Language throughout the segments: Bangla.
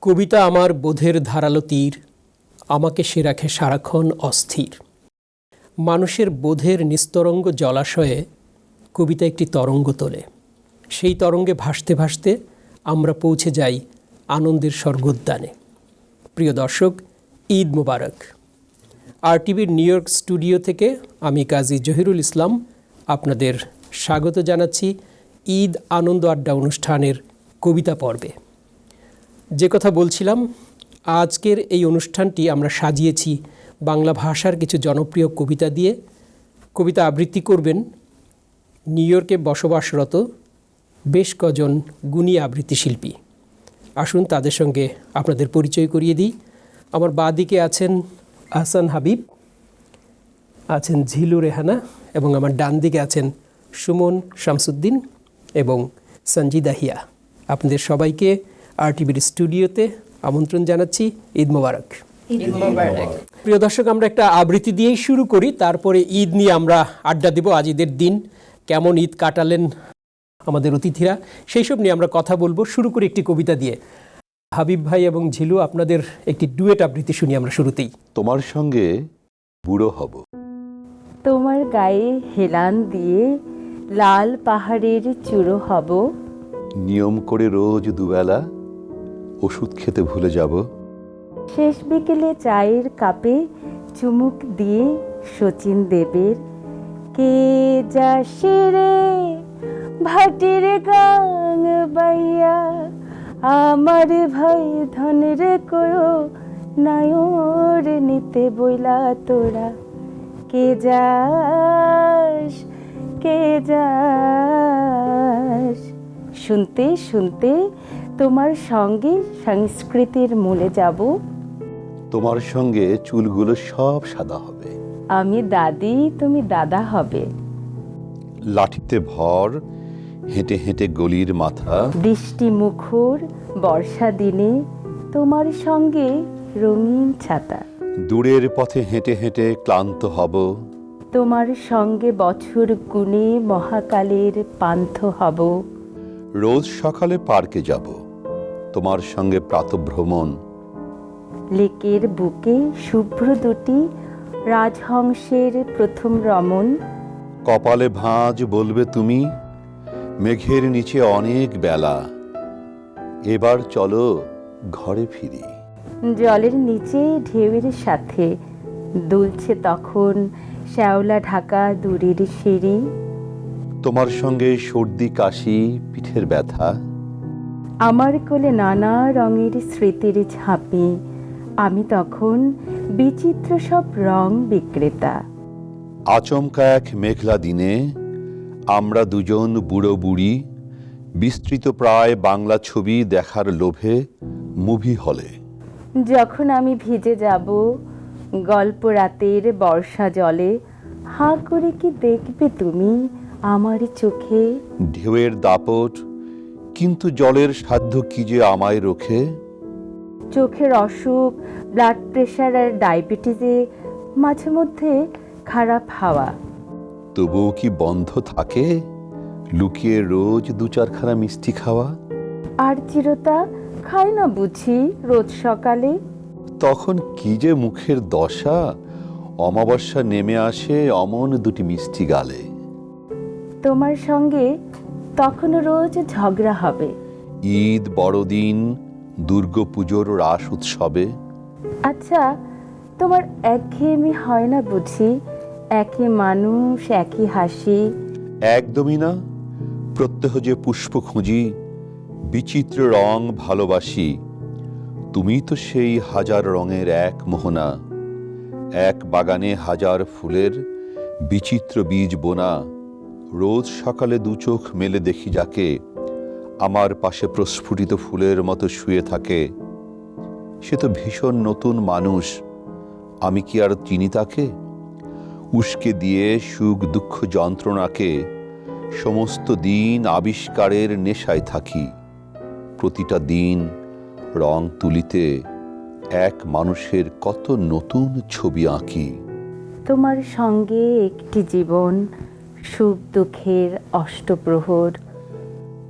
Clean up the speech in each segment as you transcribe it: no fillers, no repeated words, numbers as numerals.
কবিতা আমার বোধের ধারালো তীর, আমাকে সে রাখে সারাক্ষণ অস্থির। মানুষের বোধের নিস্তরঙ্গ জলাশয়ে কবিতা একটি তরঙ্গ তোলে। সেই তরঙ্গে ভাসতে ভাসতে আমরা পৌঁছে যাই আনন্দের স্বর্গোদ্যানে। প্রিয় দর্শক, ঈদ মোবারক। আরটিভির নিউ ইয়র্ক স্টুডিও থেকে আমি কাজী জহিরুল ইসলাম আপনাদের স্বাগত জানাচ্ছি ঈদ আনন্দ আড্ডা অনুষ্ঠানের কবিতা পর্বে। যে কথা বলছিলাম, আজকের এই অনুষ্ঠানটি আমরা সাজিয়েছি বাংলা ভাষার কিছু জনপ্রিয় কবিতা দিয়ে। কবিতা আবৃত্তি করবেন নিউ ইয়র্কে বসবাসরত বেশ কজন গুণী আবৃত্তি শিল্পী। আসুন তাদের সঙ্গে আপনাদের পরিচয় করিয়ে দিই। আমার বাঁ দিকে আছেন আহসান হাবিব, আছেন ঝিলু রেহানা, এবং আমার ডান দিকে আছেন সুমন শামসুদ্দিন এবং সঞ্জিদা হিয়া। আপনাদের সবাইকে আরটিভির স্টুডিওতে আমন্ত্রণ জানাচ্ছি। ঈদ মোবারক। প্রিয় দর্শক, আমরা একটা আবৃত্তি দিয়েই শুরু করি, তারপরে ঈদ নিয়ে আমরা আড্ডা দেব। আজ ঈদের দিন, কেমন ঈদ কাটালেন আমাদের অতিথিরা, সেই সব নিয়ে আমরা কথা বলবো। শুরু করি একটি কবিতা দিয়ে। হাবিব ভাই এবং ঝিলু, আপনাদের একটি ডুয়েট আবৃত্তি শুনি আমরা শুরুতেই। তোমার সঙ্গে বুড়ো হব। তোমার গায়ে হেলান দিয়ে লাল পাহাড়ের চূড়ো হব। নিয়ম করে রোজ দুবেলা ওষুধ খেতে ভুলে যাব। শেষ বিকেলে চায়ের কাপে চুমুক দিয়ে শচীন দেবের কে যা সেরে ভাটির গাং বাইয়া আমার ভাই ধনের কয়ো নায়র নিতে বইলা তোরা কে যাস কে যাস। শুনতে শুনতে তোমার সঙ্গে সংস্কৃতির মূলে যাব। তোমার সঙ্গে চুলগুলো সব সাদা হবে। আমি দাদি, তুমি দাদা হবে। লাঠিতে ভর হেঁটে হেঁটে গলির মাথা। বৃষ্টি মুখর বর্ষা দিনে তোমার সঙ্গে রঙিন ছাতা। দূরের পথে হেঁটে হেঁটে ক্লান্ত হব। তোমার সঙ্গে বছর গুণে মহাকালের পান্থ হব। রোজ সকালে পার্কে যাব, তোমার সঙ্গে প্রাতঃভ্রমণ। লেকের বুকে শুভ্র দুটি রাজহংসের প্রথম রমণ। কপালে ভাঁজ বলবে তুমি, মেঘের নিচে অনেক বেলা, এবার চলো ঘরে ফিরি। জলের নিচে ঢেউয়ের সাথে দুলছে তখন শ্যাওলা ঢাকা দূরের সিঁড়ি। তোমার সঙ্গে সর্দি কাশি পিঠের ব্যথা। আমার কোলে নানা রঙের স্মৃতির ঝাঁপি, আমি তখন বিচিত্র সব রং বিক্রেতা। আচমকা এক মেঘলা দিনে আমরা দুজন বুড়ো বুড়ি বিস্তৃত প্রায় বাংলা ছবি দেখার লোভে মুভি হলে। যখন আমি ভিজে যাব গল্প রাতের বর্ষা জলে, হাঁ করে কি দেখবে তুমি আমার চোখে। ঢেউয়ের দাপট, কিন্তু জলের সাধ্য কি যে আমায় রোখে। চোখের অসুখ, ব্লাড প্রেশার আর ডায়াবেটিসে মাঝে মধ্যে খারাপ হাওয়া। তবুও কি বন্ধ থাকে লুকিয়ে রোজ দু চারখানা মিষ্টি খাওয়া। আর চিরতা খায় না বুঝি রোজ সকালে। তখন কি যে মুখের দশা, অমাবস্যা নেমে আসে অমন দুটি মিষ্টি গালে। তোমার সঙ্গে তখন রোজ ঝগড়া হবে। ঈদ, বড়দিন, দুর্গাপুজোর রাস উৎসবে। আচ্ছা, তোমার একঘেয়েমি হয় না বুঝি? একই মানুষ, একই হাসি। একদমই না। প্রত্যহ যে পুষ্প খুঁজি, বিচিত্র রং ভালোবাসি। তুমি তো সেই হাজার রঙের এক মোহনা, এক বাগানে হাজার ফুলের বিচিত্র বীজ বোনা। রোজ সকালে দু চোখ মেলে দেখি যাকে, আমার পাশে প্রস্ফুটিত ফুলের মতো শুয়ে থাকে। সে তো ভীষণ নতুন মানুষ, আমি কি আর চিনি তাকে? উস্কে দিয়ে সুখ দুঃখ যন্ত্রণাকে সমস্ত দিন আবিষ্কারের নেশায় থাকি। প্রতিটা দিন রং তুলিতে এক মানুষের কত নতুন ছবি আঁকি। তোমার সঙ্গে একটি জীবন, সুখ দুঃখের অষ্টপ্রহর।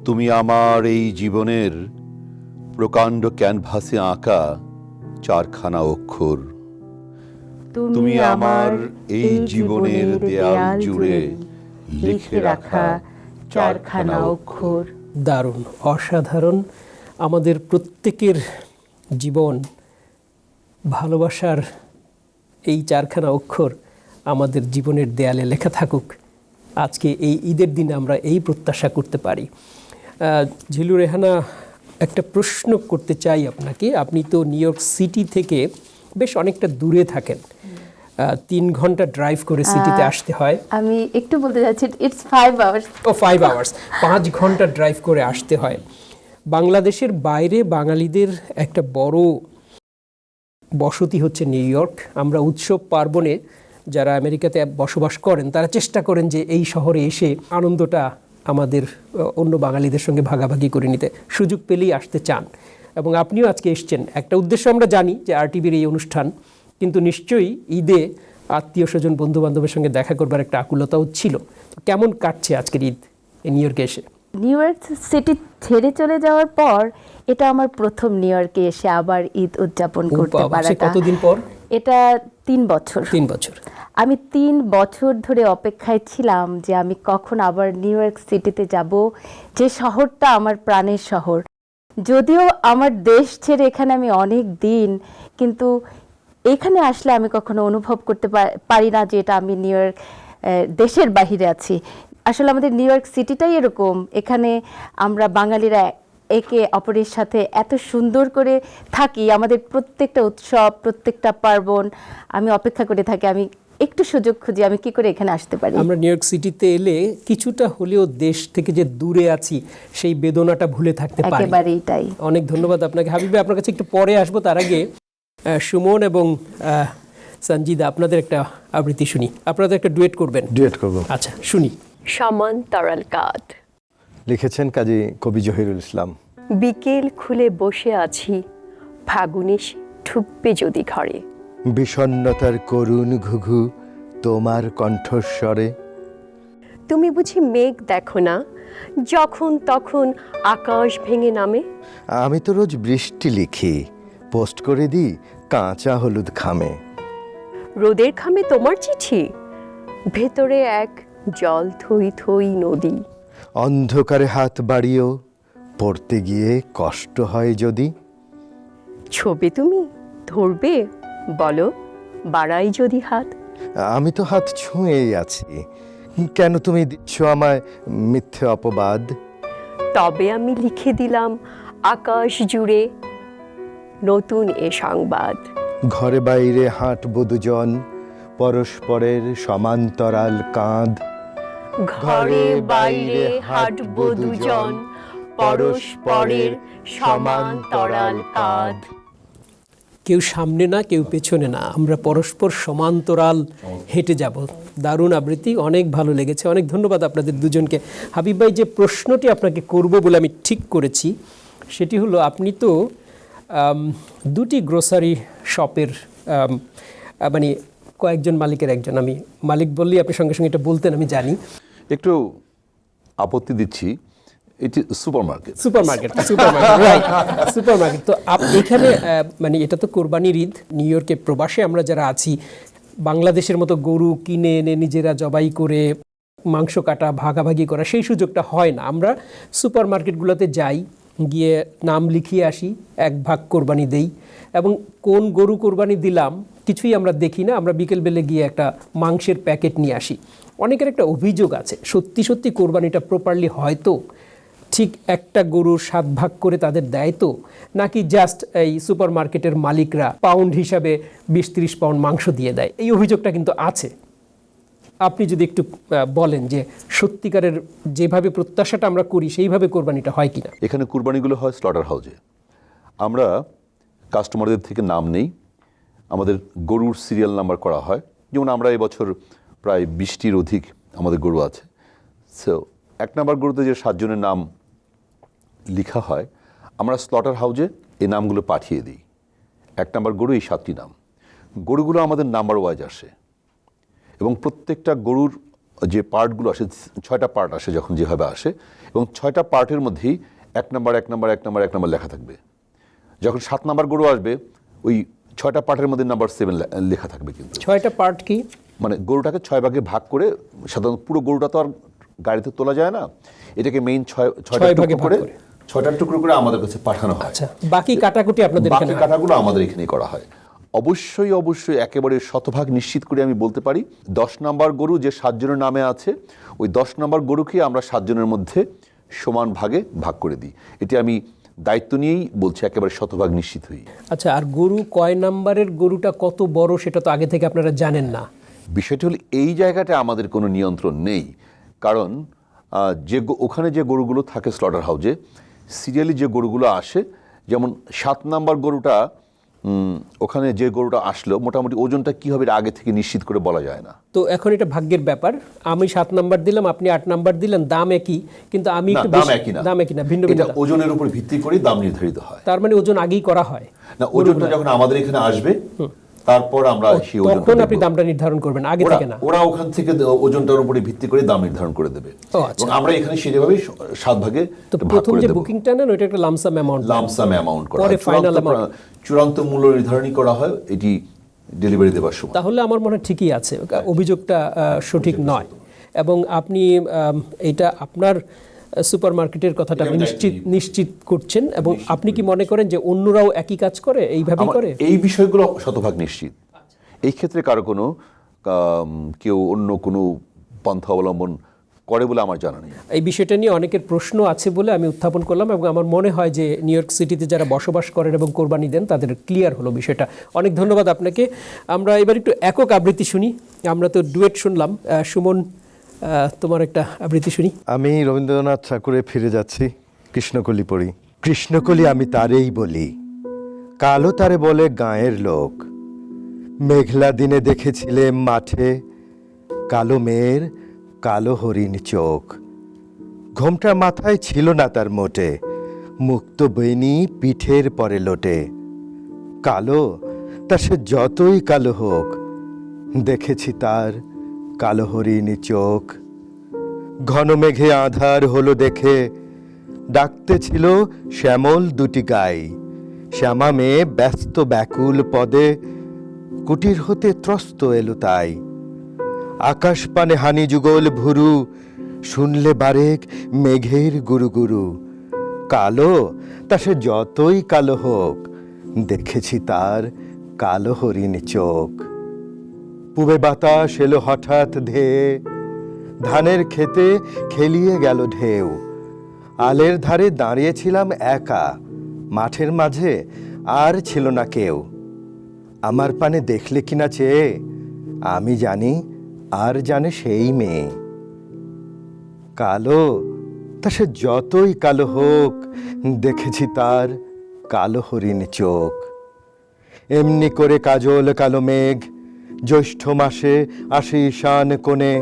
তুমি আমার এই জীবনের প্রকাণ্ড ক্যানভাসে আঁকা চারখানা অক্ষর। তুমি আমার এই জীবনের দেয়াল জুড়ে লিখে রাখা চারখানা অক্ষর। দারুণ, অসাধারণ। আমাদের প্রত্যেকের জীবন ভালোবাসার এই চারখানা অক্ষর আমাদের জীবনের দেয়ালে লেখা থাকুক। আজকে এই ঈদের দিনে আমরা এই প্রত্যাশা করতে পারি। ঝিলু রেহানা, একটা প্রশ্ন করতে চাই আপনাকে। আপনি তো নিউ ইয়র্ক সিটি থেকে বেশ অনেকটা দূরে থাকেন, 3 ঘন্টা ড্রাইভ করে সিটিতে আসতে হয়। আমি একটু বলতে চাচ্ছি, ইটস 5 আওয়ার্স। ও 5 আওয়ার্স, 5 ঘন্টা ড্রাইভ করে আসতে হয়। বাংলাদেশের বাইরে বাঙালিদের একটা বড় বসতি হচ্ছে নিউ ইয়র্ক। আমরা উৎসব পার্বণে যারা আমেরিকাতে বসবাস করেন তারা চেষ্টা করেন যে এই শহরে এসে আনন্দটা আমাদের অন্য বাঙালিদের সঙ্গে ভাগাভাগি করে নিতে, সুযোগ পেলেই আসতে চান। এবং আপনিও আজকে এসছেন, একটা উদ্দেশ্য আমরা জানি যে আরটিভির এই অনুষ্ঠান, কিন্তু নিশ্চয়ই ঈদে আত্মীয় স্বজন বন্ধু বান্ধবের সঙ্গে দেখা করবার একটা আকুলতাও ছিল। কেমন কাটছে আজকের ঈদ নিউ ইয়র্কে এসে? নিউ ইয়র্ক সিটি ছেড়ে চলে যাওয়ার পর এটা আমার প্রথম নিউ ইয়র্কে এসে আবার ঈদ উদযাপন করতে পারাটা। কতদিন পর? এটা 3 বছর। 3 বছর। আমি 3 বছর ধরে অপেক্ষায় ছিলাম যে আমি কখন আবার নিউ ইয়র্ক সিটিতে যাব, যে শহরটা আমার প্রাণের শহর। যদিও আমার দেশ ছেড়ে এখানে আমি অনেক দিন, কিন্তু এখানে আসলে আমি কখনো অনুভব করতে পারি না যে এটা আমি নিউ ইয়র্ক দেশের বাহিরে আছি। আসলে আমাদের নিউ ইয়র্ক সিটিটাই এরকম, এখানে আমরা বাঙালিরা একে অপরের সাথে এত সুন্দর করে থাকি। আমাদের প্রত্যেকটা উৎসব, প্রত্যেকটা পার্বণ আমি অপেক্ষা করে থাকি, আমি একটু সুযোগ খুঁজি আমি কি করে এখানে আসতে পারি। আমরা নিউ ইয়র্ক সিটিতে এলে কিছুটা হলেও দেশ থেকে যে দূরে আছি সেই বেদনাটা ভুলে থাকতে পারি। একেবারেই তাই। অনেক ধন্যবাদ আপনাকে। হাবিব ভাই, আপনার কাছে একটু পরে আসবো, তার আগে সুমন এবং সঞ্জিদা আপনাদের একটা আবৃত্তি শুনি। আপনারা একটা ডুয়েট করবেন। ডুয়েট করব। আচ্ছা, শুনি। সমান্তরাল কাঁধ। লিখেছেন কাজী কবি জহিরুল ইসলাম। বিকেল খুলে বসে আছি, ফাগুনে ঠুকবে যদি ঘরে। বিষণ্ণতার করুণ ঘুঘু তোমার কণ্ঠস্বরে। তুমি বুঝি মেঘ দেখো না, যখন তখন আকাশ ভেঙে নামে। আমি তো রোজ বৃষ্টি লিখি, পোস্ট করে দিই কাঁচা হলুদ খামে। রোদের খামে তোমার চিঠি, ভেতরে এক জল থই থই নদী। অন্ধকারে হাত বাড়িয়েও পড়তে গিয়ে কষ্ট হয় যদি। ছবি তুমি ধরবে, বলো বাড়াই যদি হাত। আমি তো হাত ছুঁয়েই আছি, কেন তুমি দিচ্ছ আমায় মিথ্যে অপবাদ। তবে আমি লিখে দিলাম আকাশ জুড়ে নতুন এ সংবাদ। ঘরে বাইরে হাঁটবো দুজন, পরস্পরের সমান্তরাল কাঁধ। ঘরে বাইরে হাঁটবো দুজন, পরস্পরের সমান্তরাল কাঁধ। কেউ সামনে না, কেউ পেছনে না, আমরা পরস্পর সমান্তরাল হেঁটে যাব। দারুণ আবৃত্তি, অনেক ভালো লেগেছে। অনেক ধন্যবাদ আপনাদের দুজনকে। হাবিব ভাই, যে প্রশ্নটি আপনাকে করব বলে আমি ঠিক করেছি সেটি হলো, আপনি তো 2টি গ্রোসারি শপের মানে কয়েকজন মালিকের একজন। আমি মালিক বললেই আপনি সঙ্গে সঙ্গে এটা বলতেন, আমি জানি। একটু আপত্তি দিচ্ছি, এটি সুপারমার্কেট। Right, supermarket. তো এখানে মানে এটা তো কোরবানির ঈদ। নিউ ইয়র্কে প্রবাসে আমরা যারা আছি, বাংলাদেশের মতো গরু কিনে এনে নিজেরা জবাই করে মাংস কাটা ভাগাভাগি করা সেই সুযোগটা হয় না। আমরা সুপারমার্কেটগুলোতে যাই, গিয়ে নাম লিখিয়ে আসি, 1 ভাগ কোরবানি দেই, এবং কোন গরু কোরবানি দিলাম কিছুই আমরা দেখি না। আমরা বিকেলবেলা গিয়ে একটা মাংসের প্যাকেট নিয়ে আসি। অনেকের একটা অভিযোগ আছে, সত্যি সত্যি কোরবানিটা প্রপারলি হয় তো, ঠিক একটা গরুর 7 ভাগ করে তাদের দেয় তো, নাকি জাস্ট এই সুপারমার্কেটের মালিকরা পাউন্ড হিসাবে 20-30 পাউন্ড মাংস দিয়ে দেয়? এই অভিযোগটা কিন্তু আছে। আপনি যদি একটু বলেন যে সত্যিকারের যেভাবে প্রত্যাশাটা আমরা করি সেইভাবে কোরবানিটা হয় কিনা। এখানে কুরবানিগুলো হয় স্লটার হাউসে। আমরা কাস্টমারদের থেকে নাম নেই, আমাদের গরুর সিরিয়াল নাম্বার করা হয়। যেমন আমরা এবছর প্রায় 20টির অধিক আমাদের গরু আছে। সো 1 নম্বর গরুতে যে 7 জনের নাম লেখা হয়, আমরা স্লটার হাউসে এই নামগুলো পাঠিয়ে দিই। 1 নম্বর গরু এই 7টি নাম। গরুগুলো আমাদের নাম্বার ওয়াইজ আসে, এবং প্রত্যেকটা গরুর যে পার্টগুলো আসে, 6টা পার্ট আসে যখন যেভাবে আসে, এবং 6টা পার্টের মধ্যেই 1 নম্বর লেখা থাকবে। যখন 7 নাম্বার গরু আসবে ওই 6টা পার্টের মধ্যে নাম্বার 7 লেখা থাকবে। কিন্তু 6টা পার্ট কি? মানে গরুটাকে 6 ভাগে ভাগ করে, সাধারণত পুরো গরুটা তো আর গাড়িতে তোলা যায় না, এটাকে মেইন 6টা ভাগে টুকরো ভাগ করে করে। 6টা টুকরো করে আমাদের কাছে পাঠানো হয়। আচ্ছা, বাকি কাটাকুটি আপনাদের বাকি এখানে হয়? কাটাগুলো আমাদের এখানেই করা হয়। অবশ্যই অবশ্যই একেবারে শতভাগ নিশ্চিত করে আমি বলতে পারি 10 নাম্বার গরু যে 7 জনের নামে আছে, ওই 10 নাম্বার গরুকে আমরা 7 জনের মধ্যে সমান ভাগে ভাগ করে দিই। এটি আমি দায়িত্ব নিয়েই বলছি, একেবারে শতভাগ নিশ্চিত হই। আচ্ছা, আর গরু কয় নাম্বারের গরুটা কত বড় সেটা তো আগে থেকে আপনারা জানেন না? বিষয়টি হলো এই জায়গাটা আমাদের কোনো নিয়ন্ত্রণ নেই, কারণ ওখানে যে গরুগুলো থাকে স্লটার হাউজে, সিরিয়ালি যে গরুগুলো আসে, যেমন 7 নাম্বার গরুটা ওখানে যে গরুটা আসলো, মোটামুটি ওজনটা কী হবে আগে থেকে নিশ্চিত করে বলা যায় না। তো এখন এটা ভাগ্যের ব্যাপার, আমি 7 নাম্বার দিলাম, আপনি 8 নাম্বার দিলেন, দাম একই, কিন্তু আমি একটু দাম একই না, দাম একই না, ভিন্ন ভিন্ন এটা দাম। ওজনের উপর ভিত্তি করে দাম নির্ধারিত হয়। তার মানে ওজন আগেই করা হয় না, ওজনটা যখন আমাদের এখানে আসবে তারপর আমরা সেই ওজনটা তখন আপনি দেখব। দামটা নির্ধারণ করবেন, আগে থেকে না? ওরা ওখান থেকে ওজনটার উপরে ভিত্তি করে দাম নির্ধারণ করে দেবে। ও আচ্ছা। এবং আমরা এখানে সেভাবেই 7 ভাগে তো ভাগ প্রথম করে যে দেব। বুকিংটা নেন ওইটা একটা লামসাম অ্যামাউন্ট, লামসাম অ্যামাউন্ট করা পরে হয়। ফাইনাল অ্যামাউন্ট, চূড়ান্ত মূল্য নির্ধারণই করা হয় এটি ডেলিভারি দেওয়ার সময়। তাহলে আমার মনে হয় ঠিকই আছে, অভিযোগটা সঠিক নয়। এবং আপনি এটা আপনার সুপারমার্কেটের কথাটা আপনি নিশ্চিত করছেন, এবং আপনি কি মনে করেন যে অন্যরাও একই কাজ করে, এইভাবেই করে? এই বিষয়গুলো শতভাগ নিশ্চিত। এই ক্ষেত্রে কারো কোনো কেউ অন্য কোনো পন্থা অবলম্বন করে বলে আমার জানা নেই। এই বিষয়টা নিয়ে অনেকের প্রশ্ন আছে বলে আমি উত্থাপন করলাম, এবং আমার মনে হয় যে নিউ ইয়র্ক সিটিতে যারা বসবাস করেন এবং কোরবানি দেন তাদের ক্লিয়ার হলো বিষয়টা। অনেক ধন্যবাদ আপনাকে। আমরা এবার একটু একক আবৃত্তি শুনি, আমরা তো ডুয়েট শুনলাম। সুমন, তোমার একটা আবৃত্তি শুনি। আমি রবীন্দ্রনাথ ঠাকুরে ফিরে যাচ্ছি, কৃষ্ণকলি পড়ি। কৃষ্ণকলি আমি তারেই বলি, কালো তারে বলে গাঁয়ের লোক। মেঘলা দিনে দেখেছিলে মাঠে, কালো মেয়ের কালো হরিণ চোখ। ঘোমটা মাথায় ছিল না তার মোটে, মুক্ত বেনি পিঠের পরে লোটে। কালো তা সে যতই কালো হোক, দেখেছি তার কালো হরিণ চোখ। ঘন মেঘে আধার হলো দেখে, ডাকতে ছিল শ্যামল দুটি গাই। শ্যামা মেয়ে ব্যস্ত ব্যাকুল পদে, কুটির হতে ত্রস্ত এলো তাই। আকাশ পানে হানি যুগল ভুরু, শুনলে বারেক মেঘের গুরু গুরু। কালো তা সে যতই কালো হোক, দেখেছি তার কালো হরিণ চোখ। পূবে বাতাস এলো হঠাৎ ধেয়ে, ধানের খেতে খেলিয়ে গেল ঢেউ। আলের ধারে দাঁড়িয়েছিলাম একা, মাঠের মাঝে আর ছিল না কেউ। আমার পানে দেখলে কিনা চেয়ে, আমি জানি আর জানে সেই মেয়ে। কালো তা সে যতই কালো হোক, দেখেছি তার কালো হরিণ চোখ। এমনি করে কাজল কালো মেঘ, জ্যৈষ্ঠ মাসে আসে ঈশান কোণে।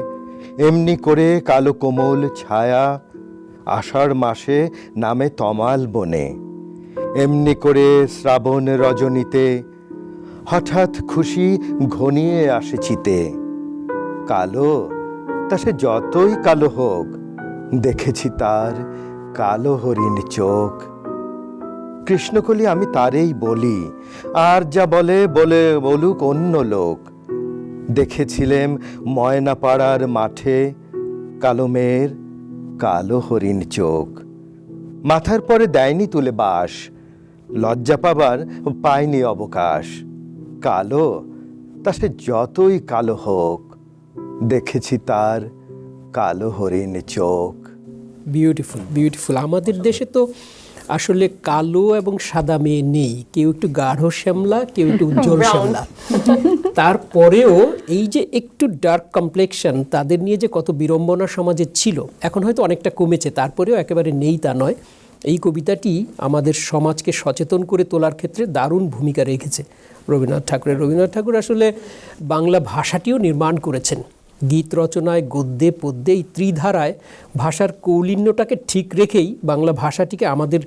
এমনি করে কালো কোমল ছায়া, আষাঢ় মাসে নামে তমাল বনে। এমনি করে শ্রাবণ রজনীতে, হঠাৎ খুশি ঘনিয়ে আসে চিতে। কালো তা সে যতই কালো হোক, দেখেছি তার কালো হরিণ চোখ। কৃষ্ণকলি আমি তারেই বলি, আর যা বলে বলে বলুক অন্য লোক। দেখেছিলেম ময়নাপাড়ার মাঠে, কালো মেয়ের কালো হরিণ চোখ। মাথার পরে দেয়নি তুলে বাস, লজ্জা পাবার পায়নি অবকাশ। কালো তা সে যতই কালো হোক, দেখেছি তার কালো হরিণ চোখ। Beautiful, beautiful. আমাদের দেশে তো আসলে কালো এবং সাদা মেয়ে নেই, কেউ একটু গাঢ় শ্যামলা, কেউ একটু উজ্জ্বল শ্যামলা। তারপরেও এই যে একটু ডার্ক কমপ্লেকশন, তাদের নিয়ে যে কত বিড়ম্বনা সমাজে ছিল, এখন হয়তো অনেকটা কমেছে, তারপরেও একেবারে নেই তা নয়। এই কবিতাটি আমাদের সমাজকে সচেতন করে তোলার ক্ষেত্রে দারুণ ভূমিকা রেখেছে রবীন্দ্রনাথ ঠাকুরের। রবীন্দ্রনাথ ঠাকুর আসলে বাংলা ভাষাটিও নির্মাণ করেছেন। গীত রচনায়, গদ্যে, পদ্যে, এই ত্রিধারায় ভাষার কৌলিন্যটাকে ঠিক রেখেই বাংলা ভাষাটিকে আমাদের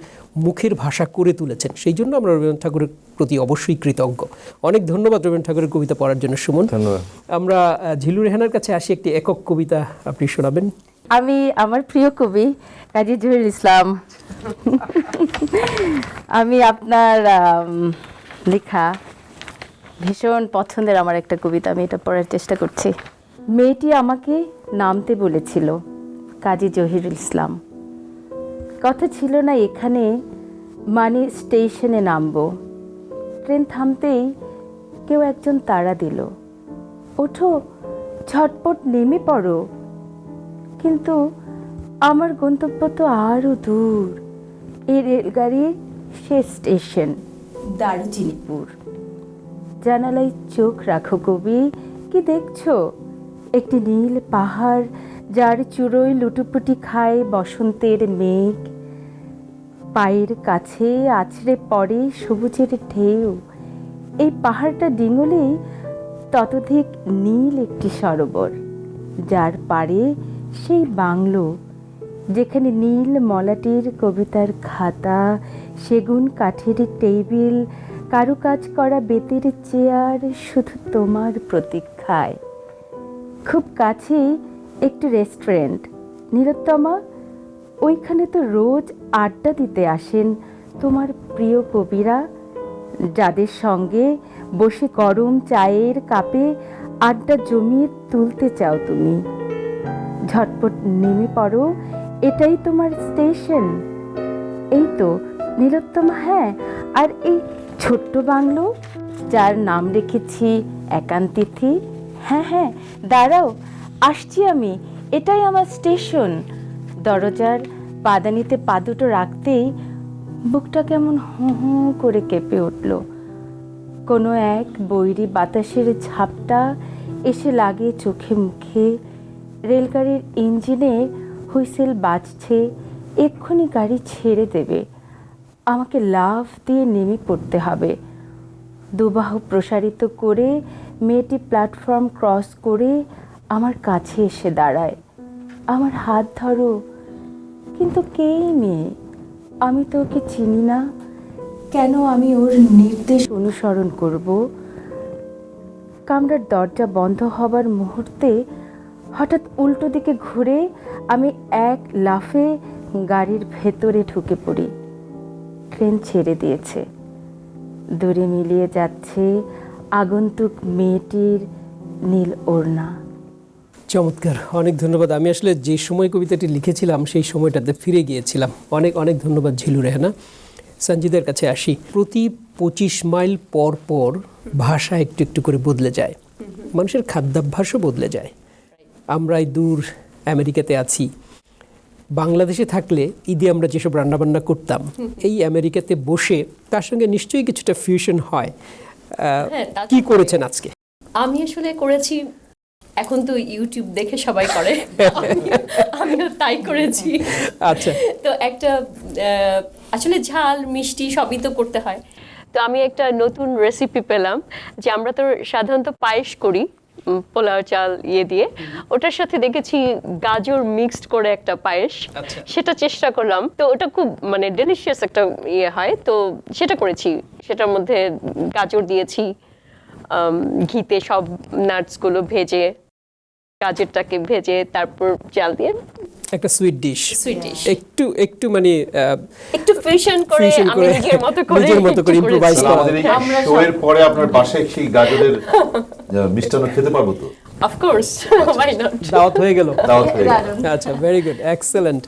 মুখের ভাষা করে তুলেছেন। সেই জন্য আমরা রবীন্দ্রনাথ ঠাকুরের প্রতি অবশ্যই কৃতজ্ঞ। অনেক ধন্যবাদ রবীন্দ্রনাথ ঠাকুরের কবিতা পড়ার জন্য সুমন। ধন্যবাদ। আমরা ঝিলু রেহানার কাছে আসি, একটি একক কবিতা আপনি শোনাবেন। আমি আমার প্রিয় কবি কাজী জহিরুল ইসলাম, আমি আপনার লেখা ভীষণ পছন্দের আমার একটা কবিতা, আমি এটা পড়ার চেষ্টা করছি। মেয়েটি আমাকে নামতে বলেছিল, কাজী জহিরুল ইসলাম। কথা ছিল না এখানে, মানে স্টেশনে নামবো। ট্রেন থামতেই কেউ একজন তাড়া দিল, ওঠো, ঝটপট নেমে পড়ো। কিন্তু আমার গন্তব্য তো আরও দূর। এই রেলগাড়ির শেষ স্টেশন দারুচিনিপুর। জানালায় চোখ রাখো কবি, কি দেখছো? একটি নীল পাহাড়, যার চূড়োয় লুটোপুটি খায় বসন্তের মেঘ। পায়ের কাছে আছড়ে পড়ে সবুজের ঢেউ। এই পাহাড়টা ডিঙলেই ততোধিক নীল একটি সরোবর, যার পাড়ে সেই বাংলো, যেখানে নীল মলাটির কবিতার খাতা, সেগুন কাঠের টেবিল, কারুকাজ করা বেতের চেয়ার, শুধু তোমার প্রতীক্ষায়। খুব কাছেই একটি রেস্টুরেন্ট, নীলোত্তমা। ওইখানে তো রোজ আড্ডা দিতে আসেন তোমার প্রিয় কবিরা, যাদের সঙ্গে বসে গরম চায়ের কাপে আড্ডা জমিয়ে তুলতে চাও তুমি। ঝটপট নেমে পড়ো, এটাই তোমার স্টেশন। এই তো নীলোত্তমা, হ্যাঁ। আর এই ছোট্ট বাংলো, যার নাম রেখেছি একান্তিথি। হ্যাঁ হ্যাঁ, দাঁড়াও, আসছি আমি, এটাই আমার স্টেশন। দরজার পাদানিতে পা দুটো রাখতেই বুকটা কেমন হু হু করে কেঁপে উঠল। কোনো এক বৈরী বাতাসের ঝাপটা এসে লাগে চোখে মুখে। রেলগাড়ির ইঞ্জিনে হুইসেল বাজছে, এক্ষুনি গাড়ি ছেড়ে দেবে। আমাকে লাফ দিয়ে নেমে পড়তে হবে। দুবাহু প্রসারিত করে মেয়েটি প্ল্যাটফর্ম ক্রস করে আমার কাছে এসে দাঁড়ায়। আমার হাত ধরো। কিন্তু কেই মেয়ে, আমি তো ওকে চিনি না, কেন আমি ওর নির্দেশ অনুসরণ করব? কামরার দরজা বন্ধ হবার মুহূর্তে হঠাৎ উল্টো দিকে ঘুরে আমি এক লাফে গাড়ির ভেতরে ঢুকে পড়ি। ট্রেন ছেড়ে দিয়েছে। দূরে মিলিয়ে যাচ্ছে আগন্তুক মেয়েটির নীল ওড়না। চমৎকার, অনেক ধন্যবাদ। আমি আসলে যে সময় কবিতাটি লিখেছিলাম সেই সময়টাতে ফিরে গিয়েছিলাম। অনেক অনেক ধন্যবাদ ঝিলু রেহানা। সঞ্জিদের কাছে আসি। প্রতি 25 মাইল পর পর ভাষা একটু একটু করে বদলে যায়, মানুষের খাদ্যাভ্যাসও বদলে যায়। আমরা এই দূর আমেরিকাতে আছি, বাংলাদেশে থাকলে ঈদে আমরা যেসব রান্নাবান্না করতাম, এই আমেরিকাতে বসে তার সঙ্গে নিশ্চয়ই কিছুটা ফিউশন হয়। কি করেছেন আজকে? আমি আসলে করেছি, এখন তো ইউটিউব দেখে সবাই করে, আমিও তাই করেছি। আচ্ছা, তো একটা আসলে ঝাল মিষ্টি সবই তো করতে হয়। তো আমি একটা নতুন রেসিপি পেলাম, যে আমরা তো সাধারণত পায়েস করি পোলাও চাল দিয়ে, ওটার সাথে দেখেছি গাজর মিক্সড করে একটা পায়েস, সেটা চেষ্টা করলাম। তো ওটা খুব মানে ডেলিশিয়াস একটা হয়, তো সেটা করেছি। সেটার মধ্যে গাজর দিয়েছি, ঘিতে সব নাটসগুলো ভেজে, গাজরটাকে ভেজে তারপর চাল দিয়ে একটা সুইট ডিশ। একটু একটু মানে একটু ফিউশন করে আমি নিজের মতো করে ইম্প্রোভাইজ করা। আমাদের এই শোয়ের পরে আপনার বাসায় সেই গাজরের মিষ্টান্ন খেতে পারবো তো? Of course, why not. দাওয়াত হয়ে গেল। দাওয়াত হয়ে গেল। আচ্ছা, ভেরি গুড, এক্সেলেন্ট।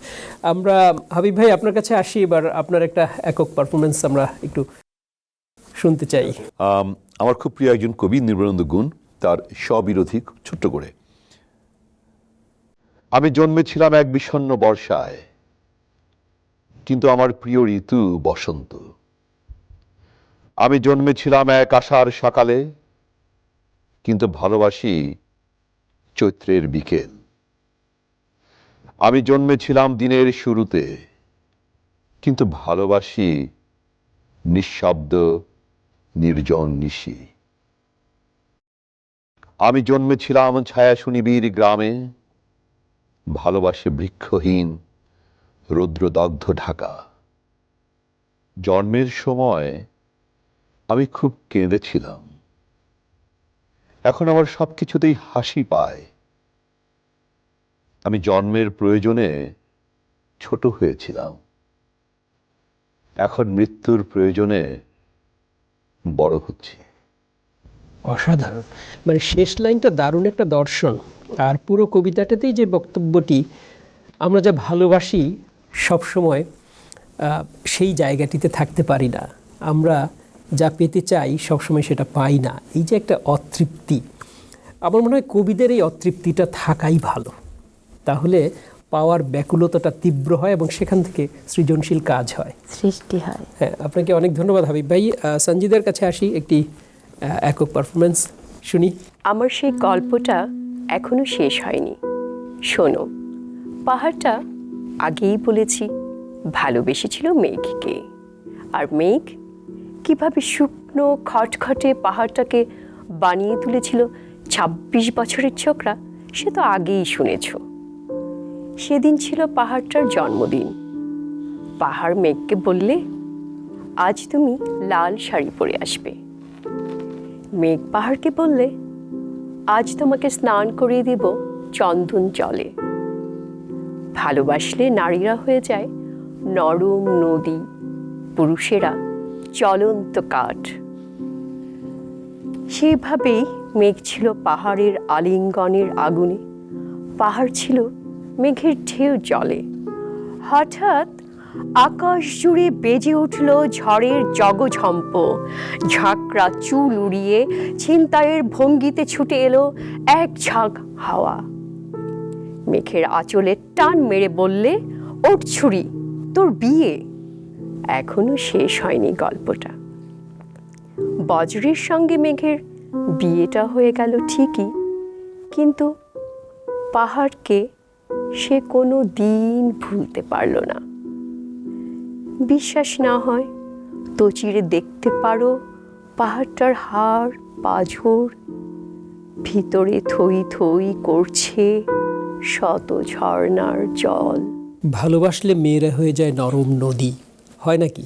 আমরা হাবিব ভাই আপনার কাছে আসি এবার। আপনার একটা একক পারফরমেন্স আমরা একটু শুনতে চাই। আমার খুব প্রিয় একজন কবি নির্মলেন্দু গুণ, তার স্ববিরোধী ছোট্ট করে। আমি জন্মেছিলাম এক বিষণ্ণ বর্ষায়, কিন্তু আমার প্রিয় ঋতু বসন্ত। আমি জন্মেছিলাম এক আষাঢ় সকালে, কিন্তু ভালোবাসি চৈত্রের বিকেল। আমি জন্মেছিলাম দিনের শুরুতে, কিন্তু ভালোবাসি নিঃশব্দ নির্জন নিশি। আমি জন্মেছিলাম ছায়া সুনিবিড় গ্রামে, ভালোবাসে বৃক্ষহীন রৌদ্রদগ্ধ ঢাকা। জন্মের সময় আমি খুব কেঁদেছিলাম, এখন আমার সবকিছুতেই হাসি পায়। আমি জন্মের প্রয়োজনে ছোট হয়েছিলাম, এখন মৃত্যুর প্রয়োজনে বড় হচ্ছি। অসাধারণ। মানে শেষ লাইনটা দারুণ একটা দর্শন। আর পুরো কবিতাটাতেই যে বক্তব্যটি, আমরা যা ভালোবাসি সবসময় সেই জায়গাটিতে থাকতে পারি না, আমরা যা পেতে চাই সবসময় সেটা পাই না। এই যে একটা অতৃপ্তি, আমার মনে হয় কবিদের এই অতৃপ্তিটা থাকাই ভালো, তাহলে পাওয়ার ব্যাকুলতাটা তীব্র হয় এবং সেখান থেকে সৃজনশীল কাজ হয়, সৃষ্টি হয়। হ্যাঁ, আপনাকে অনেক ধন্যবাদ হাবিব ভাই। সঞ্জিদার কাছে আসি, একটি একক পারফরমেন্স শুনি। আমার সেই গল্পটা এখনো শেষ হয়নি। শোনো, পাহাড়টা আগেই বলেছি ভালোবেসেছিল মেঘকে, আর মেঘ কিভাবে শুকনো খটখটে পাহাড়টাকে বানিয়ে তুলেছিল ২৬ বছরের ছোকরা, সে তো আগেই শুনেছ। সেদিন ছিল পাহাড়টার জন্মদিন। পাহাড় মেঘকে বললে, আজ তুমি লাল শাড়ি পরে আসবে। মেঘ পাহাড়কে বললে, আজ তোমাকে স্নান করিয়ে দিব চন্দন জলে। ভালোবাসলে নারীরা হয়ে যায় নরম নদী, পুরুষেরা চলন্ত কাঠ। সেইভাবেই মেঘ ছিল পাহাড়ের আলিঙ্গনের আগুনে, পাহাড় ছিল মেঘের ঢেউ জলে। হঠাৎ আকাশ জুড়ে বেজে উঠল ঝড়ের জগঝম্প। ঝাঁকড়া চুল উড়িয়ে ছিনতাইয়ের ভঙ্গিতে ছুটে এলো এক ঝাঁক হাওয়া। মেঘের আঁচলে টান মেরে বললে, ওঠ ছুরি, তোর বিয়ে। এখনো শেষ হয়নি গল্পটা। বজ্রের সঙ্গে মেঘের বিয়েটা হয়ে গেল ঠিকই, কিন্তু পাহাড়কে সে কোনো দিন ভুলতে পারল না। বিশ্বাস না হয় তো চিরে দেখতে পারো পাহাড়টার হাড় পাঁজর, ভিতরে থই থই করছে শত ঝর্ণার জল। ভালোবাসলে মেয়েরা হয়ে যায় নরম নদী, হয় নাকি?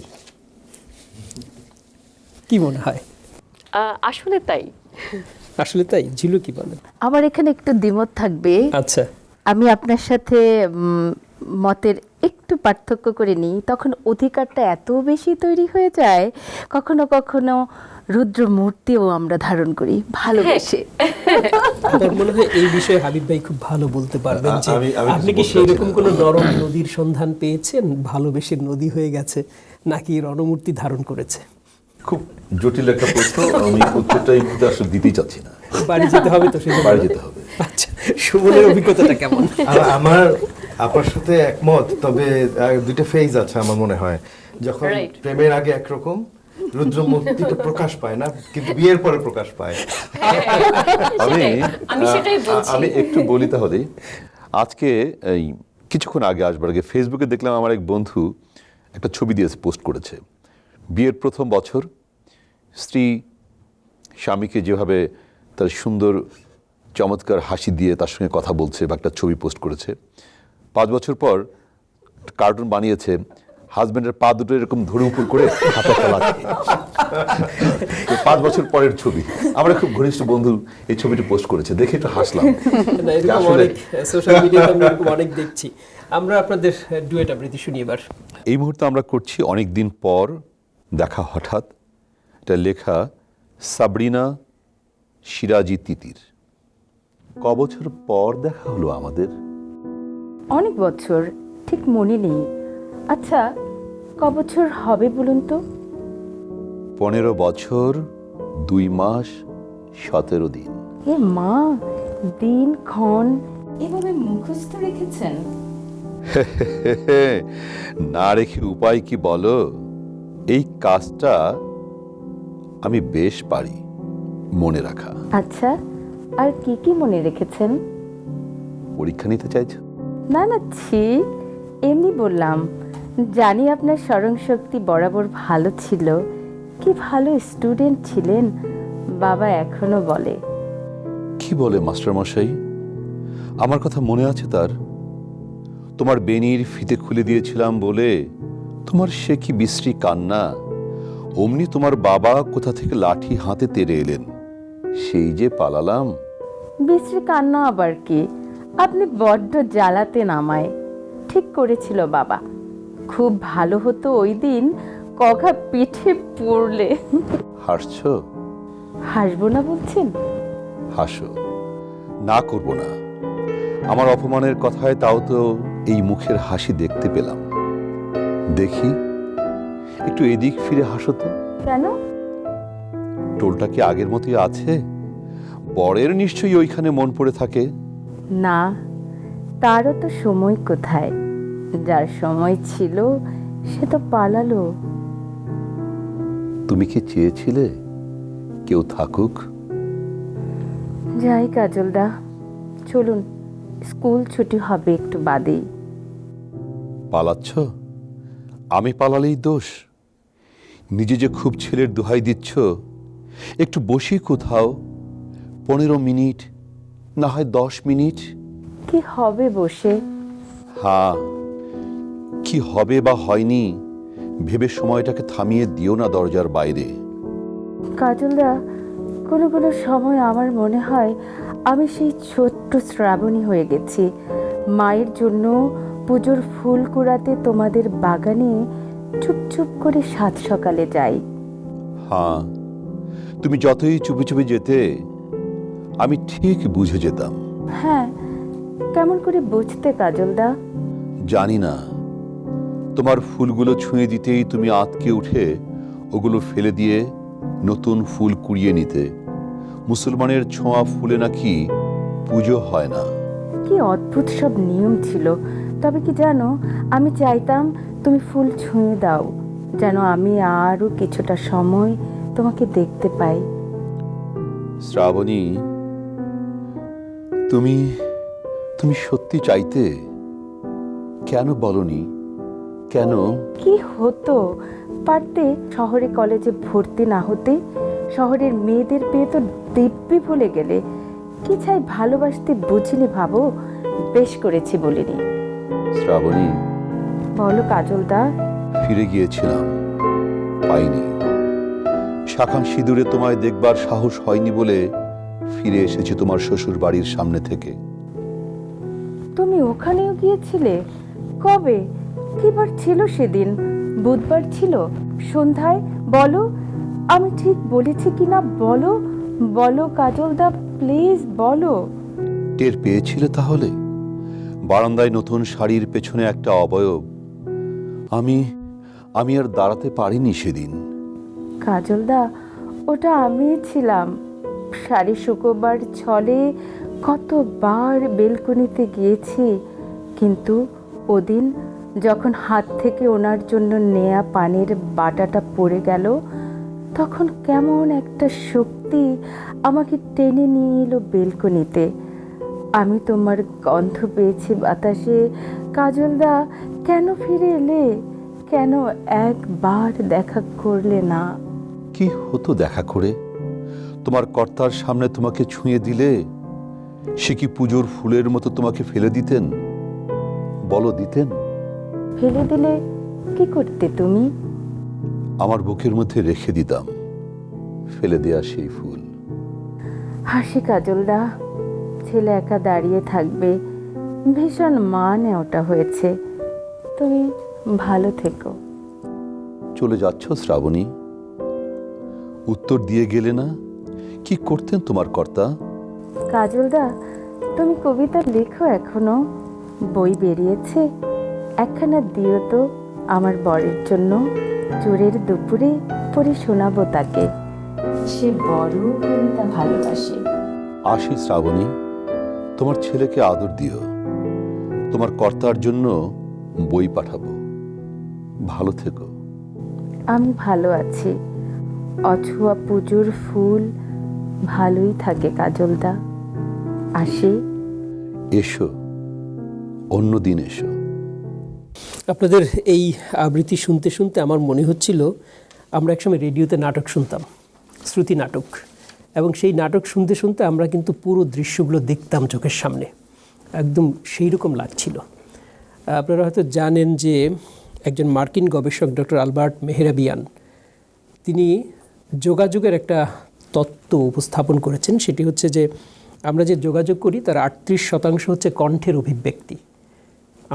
কি মনে হয়? আসলে তাই। আসলে তাই। ঝিলু কি বলেন? আমার এখানে একটু দ্বিমত থাকবে। আচ্ছা, আমি আপনার সাথে মতের একটু পার্থক্য করে নিই। তখন অধিকারটা এত বেশি তৈরি হয়ে যায়, কখনো কখনো রুদ্র মূর্তিও আমরা ধারণ করি ভালোবেসে। আমার মনে হয় এই বিষয়ে হাবিব ভাই খুব ভালো বলতে পারবেন যে আমি আপনি কি কিছু বলতে সেই চাচ্ছি রকম না। কোনো নরম নদীর সন্ধান পেয়েছেন, ভালোবেসে নদী হয়ে গেছে, নাকি রণমূর্তি ধারণ করেছে? খুব জটিল একটা প্রশ্ন, আমি উত্তরটা এই মুহূর্তে আসলে দিতেই চাচ্ছি না। বাড়ি যেতে হবে তো, সেটা বাড়ি যেতে হবে। আচ্ছা, সুমনের অভিজ্ঞতাটা কেমন? আমার আপনার সাথে একমত, তবে দুইটা ফেজ আছে আমার মনে হয়। যখন Right. প্রেমের আগে একরকম রুদ্রমূর্তিটা প্রকাশ পায় না, কিন্তু বিয়ের পরে প্রকাশ পায়। আমি সেটাই বলছি। আমি একটু বলি তাহলে। আজকে এই কিছুক্ষণ আসবার আগে ফেসবুকে দেখলাম আমার এক বন্ধু একটা ছবি দিয়ে পোস্ট করেছে। বিয়ের প্রথম বছর স্ত্রী স্বামীকে যেভাবে তার সুন্দর চমৎকার হাসি দিয়ে তার সঙ্গে কথা বলছে বা একটা ছবি পোস্ট করেছে। 5 বছর পর কার্টুন বানিয়েছে, হাজব্যান্ডের পা দুটো এরকম ধরে উপর করে হাতে চালাচ্ছে। 5 বছর পরের ছবি। আমরা খুব ঘনিষ্ঠ বন্ধু এই ছবিটা পোস্ট করেছে, দেখে একটু হাসলাম। না, এরকম আসলে- অনেক সোশ্যাল মিডিয়াতে আমরা এরকম অনেক দেখছি। আমরা আপনাদের ডুয়েট আবৃত্তি শুনি এবার। এই মুহূর্তে আমরা করছি অনেক দিন পর দেখা হঠাৎ। এটা লেখা সাবরিনা সিরাজি তিতির। কবছর পর দেখা হলো আমাদের। অনেক বছর, ঠিক মনে নেই। আচ্ছা, কবছর হবে বলুন তো? 15 বছর 2 মাস 17 দিন। এ মা, দিন ক্ষণ এভাবে মুখস্থ রেখেছেন? না রেখে উপায় কি বলো? এই কাজটা আমি বেশ পারি মনে রাখা। আচ্ছা, আর কি কি মনে রেখেছেন? পরীক্ষা নিতে চাইছো? না না, ছি, এমনি বললাম। জানি আপনার স্মরণ শক্তি বরাবর ভালো ছিল, কি ভালো স্টুডেন্ট ছিলেন, বাবা এখনো বলে। কি বলে মাস্টারমশাই? আমার কথা মনে আছে তার? তোমার বেনির ফিতে খুলে দিয়েছিলাম বলে তোমার সে কি বিশ্রী কান্না। অমনি তোমার বাবা কোথা থেকে লাঠি হাতে তেড়ে এলেন, সেই যে পালালাম। বিশ্রী কান্না আবার কি? আপনি বড্ড জ্বালাতেন আমায়। ঠিক করেছিল বাবা, খুব ভালো হতো ওই দিন কগা পিঠে পড়লে। হাসছো? হাসবো না বলছেন? হাসো, না করব না। আমার অপমানের কথায় তাও তো এই মুখের হাসি দেখতে পেলাম। দেখি, একটু এদিক ফিরে হাসো তো। কেন? টোলটা কি আগের মতোই আছে? বরের নিশ্চয়ই ওইখানে মন পড়ে থাকে। না, তারও তো সময় কোথায়। যার সময় ছিল সে তো পালালো। তুমি কি চেয়েছিলে কেউ থাকুক? যাই কাজলদা, চলুন, স্কুল ছুটি হবে একটু বাদেই। পালাচ্ছ? আমি পালালেই দোষ? নিজে যে খুব ছেলের দোহাই দিচ্ছ, একটু বসি কোথাও, 15 মিনিট, না হয় 10 মিনিট। কি হবে বসে? হ্যাঁ, কি হবে বা হয়নি ভেবে সময়টাকে থামিয়ে দিও না দরজার বাইরে। কাজলদা, কোনো কোনো সময় আমার মনে হয় আমি সেই ছোট্ট শ্রাবণী হয়ে গেছি। মায়ের জন্য পুজোর ফুল কুড়াতে তোমাদের বাগানে চুপ চুপ করে সাত সকালে যাই। হ্যাঁ, তুমি যতই চুপি চুপি যেতে আমি ঠিক বুঝে যেতাম। হ্যাঁ, কেমন করে বুঝতে কাজলদা? জানি না, তোমার ফুলগুলো ছুঁয়ে দিতেই তুমি আঁতকে উঠে ওগুলো ফেলে দিয়ে নতুন ফুল কুড়িয়ে নিতে। মুসলমানের ছোঁয়া ফুলে নাকি পুজো হয় না। কি অদ্ভুত সব নিয়ম ছিল। তবে কি জানো, আমি চাইতাম তুমি ফুল ছুঁয়ে দাও, যেন আমি আরো কিছুটা সময় তোমাকে দেখতে পাই। শ্রাবণী, তুমি তুমি সত্যি চাইতে? কেন বলনি? কেন? কি হতো, পারতে শহরে কলেজে ভর্তি না হতে? শহরের মেয়েদের পেয়ে তো দিব্যি ভুলে গেলে। কি চাই ভালোবাসতে বুঝিনি ভাবো? বেশ করেছি বলিনি। শ্রাবণী, বলো কাজলদা। ফিরে গিয়েছিলাম, পাইনি। শাখান সিঁদুরে তোমায় দেখবার সাহস হয়নি বলে ফিরে এসেছি তোমার শ্বশুর বাড়ির সামনে থেকে। তুমি ওখানেও গিয়েছিলে? কবে? কিবার ছিল সেদিন? বুধবার ছিল সন্ধ্যায়? বলো, আমি ঠিক বলেছি কিনা বলো। বলো কাজলদা, প্লিজ বলো। টের পেয়েছিলে তাহলে? বারান্দায় নতুন শাড়ির পেছনে একটা অবয়ব। আমি আমি আর দাঁড়াতে পারিনি সেদিন। কাজলদা, ওটা আমি ছিলাম। শাড়ি শুকোবার ছলে কতবার বেলকনিতে গিয়েছি, কিন্তু ওদিন যখন হাত থেকে ওনার জন্য নেয়া পানির বাটাটা পড়ে গেল, তখন কেমন একটা শক্তি আমাকে টেনে নিয়ে এলো বেলকনিতে। আমি তোমার গন্ধ পেয়েছি বাতাসে। কাজলদা, কেন ফিরে এলে? কেন একবার দেখা করলে না? কি হতো দেখা করে? তোমার কর্তার সামনে তোমাকে ছুঁয়ে দিলে সে কি পুজোর ফুলের মতো তোমাকে ফেলে দিতেন? বলো, দিতেন? ফেলে দিলে কি করতে তুমি? আমার বুকের মধ্যে রেখে দিতাম ফেলে দেয়া সেই ফুল। হাসি কাজলদা, ছেলে একা দাঁড়িয়ে থাকবে, ভীষণ মানে ওটা হয়েছে। তুমি ভালো থেকো। চলে যাচ্ছ শ্রাবণী? উত্তর দিয়ে গেলে না। কি করতেন তোমার কর্তা? কাজলদা, তুমি কবিতা লেখো এখনো? বই বেরিয়েছে? একখানা দিও তো আমার বরের জন্য। চোরের দুপুরে পড়ে শোনাবো তাকে। সে বড় কবিতা ভালোবাসে। আসি শ্রাবণী, তোমার ছেলেকে আদর দিও। তোমার কর্তার জন্য বই পাঠাবো। ভালো থেকো। আমি ভালো আছি। অছুয়া পুজোর ফুল ভালোই থাকে কাজলদা। আসি। এসো, অন্যদিন এসো। আপনাদের এই আবৃত্তি শুনতে শুনতে আমার মনে হচ্ছিল আমরা একসময় রেডিওতে নাটক শুনতাম, শ্রুতি নাটক, এবং সেই নাটক শুনতে শুনতে আমরা কিন্তু পুরো দৃশ্যগুলো দেখতাম চোখের সামনে, একদম সেই রকম লাগছিল। আপনারা হয়তো জানেন যে একজন মার্কিন গবেষক ডক্টর আলবার্ট মেহরাবিয়ান, তিনি যোগাযোগের একটা তত্ত্ব উপস্থাপন করেছেন। সেটি হচ্ছে যে আমরা যে যোগাযোগ করি তার 38% হচ্ছে কণ্ঠের অভিব্যক্তি।